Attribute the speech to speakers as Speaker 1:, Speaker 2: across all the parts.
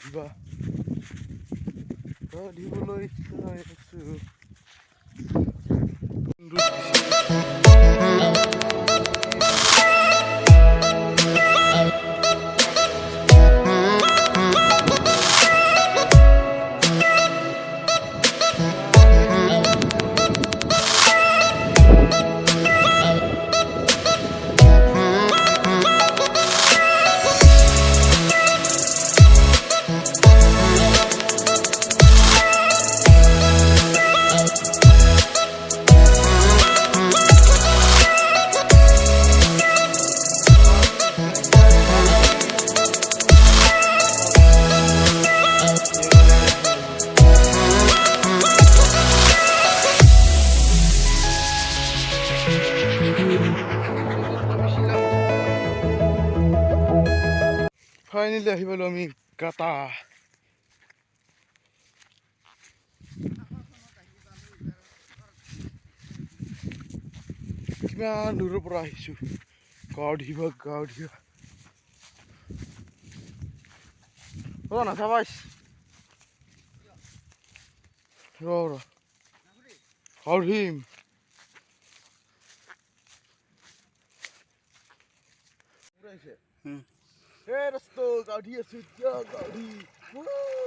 Speaker 1: দিবা গা দিবলৈ চাই আছো Finally, I will me kata. Kiman dulu pernah isu. God hiba. Oh, nasa bas. Rora. How him? Hey, let's go. Gaudi is with you, Gaudi. Woo!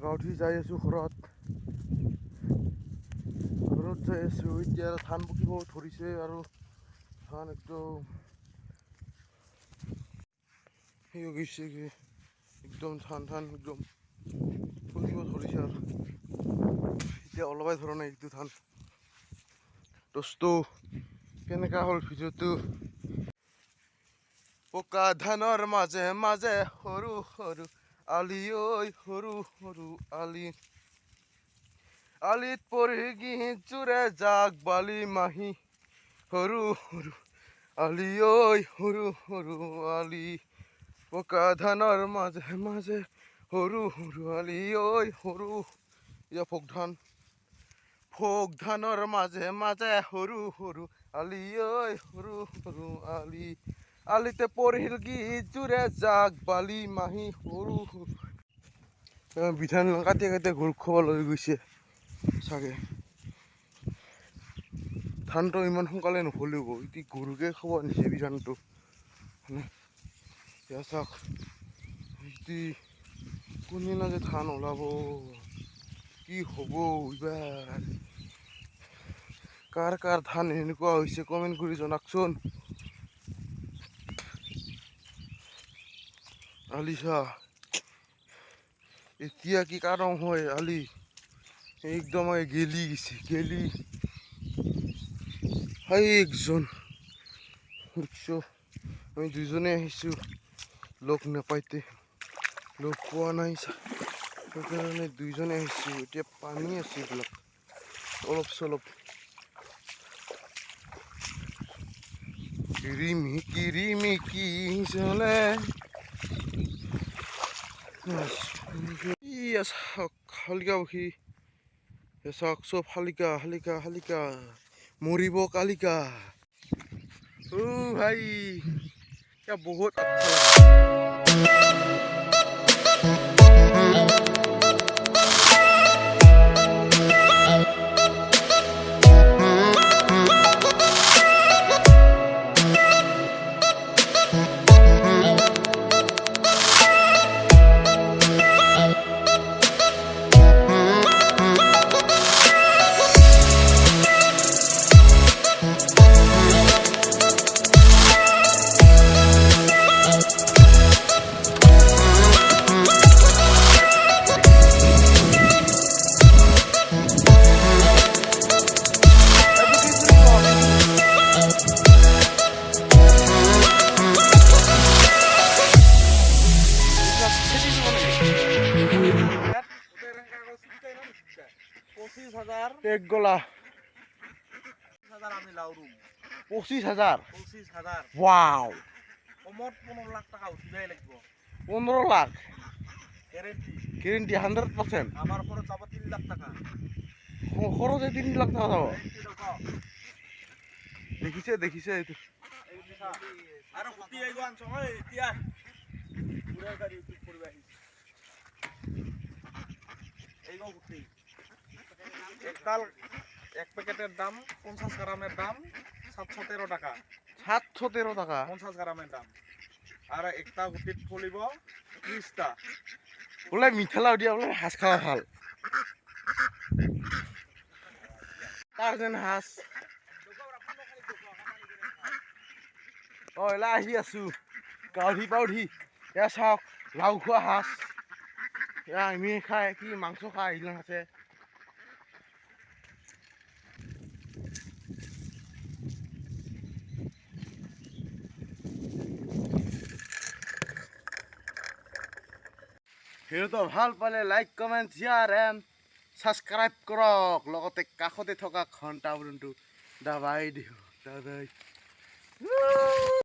Speaker 1: গাঁৱত যাই আছো ঘৰত যাই আছো এতিয়া ধান পকিব ধৰিছে আৰু ধান একদম সেই হৈ গৈছে একদম ধান একদম পকিব ধৰিছে আৰু এতিয়া অলপাই ধৰা নাই এইটো ধান দোস্ত কেনেকা হ'ল ভিডিঅ'টো পকা ধানৰ মাজে মাজে সৰু সৰু আলি ঐ সৰু সৰু আলি আলিত পৰি গিজোৰে জাক বালি মাহি সৰু সৰু আলি ঐ সৰু সৰু আলি পকা ধানৰ মাজে মাজে সৰু সৰু আলি ঐ সৰু ইয়া ফোক ধানৰ মাজে মাজে সৰু সৰু আলি ঐ সৰু সৰু আলি আলিতে পৰিল গিজোৰে জাক বালি মাহি সৰু সৰু বিধান কাটি গৰু খাব লৈ গৈছে চাগে ধানটো ইমান সোনকালে নহ'লেও এতিয়া গৰুকে খাব নিছে বিধানটো চাওক কোনদিনা যে ধান ওলাব কি হ'ব এইবাৰ কাৰ ধান এনেকুৱা হৈছে কমেণ্ট কৰি জনাকচোন আলিছা এতিয়া কি কাৰণ হয় আলি একদম গেলি গেছে একজন বুঝছো আমি দুজনে আহিছোঁ লগ নাপাইতে লগ পোৱা নাই সেইকাৰণে দুইজনে আহিছোঁ এতিয়া পানী আছে এইবিলাক অলপ চলপ কিৰিমিকি চলে শালিকা পক্ষী চাওক চব শালিকা মৰিব কালিকা ভাই বহুত
Speaker 2: 25,000
Speaker 1: এক গলা
Speaker 2: 25,000 আমি লাও রুম
Speaker 1: 25,000
Speaker 2: 25,000
Speaker 1: ওয়াও
Speaker 2: কমত 15 লাখ টাকা উঠিবাই লাগব
Speaker 1: 15 লাখ
Speaker 2: গ্যারান্টি
Speaker 1: গ্যারেন্টি 100%।
Speaker 2: আমার খরচ যাব 3 লাখ টাকা
Speaker 1: খরচে 3 লাখ টাকা যাব
Speaker 2: এই দেখো
Speaker 1: দেখিছে এইটো
Speaker 2: এই দেখা আৰু গুটি আইগো আনছ ঐ এতিয়া পুৰা গাড়ী ইউটিউব কৰিব আহিছে এইগো গুটি একডাল এক প্যাকেটের দাম 50 গ্রামের দাম 713 টাকা
Speaker 1: 713 টাকা
Speaker 2: 50 গ্রামের দাম আর একটা গুটিত ফলিব 30টা
Speaker 1: বলে মিঠালাও দিয়া বলে হাঁস খাওয়া ভাল তার যেন হাঁস এলা আহি আছো কাউঢি পাউঢি এয়া চাওক লাও খোৱা হাঁস এয়া আমি খাই কি মাংস খাই আহিলে আছে ভিডিঅ'টো ভাল পালে like comment share and subscribe কৰক লগতে কাষতে থকা ঘণ্টা বটনটো দাবাই দিওঁ দাবাই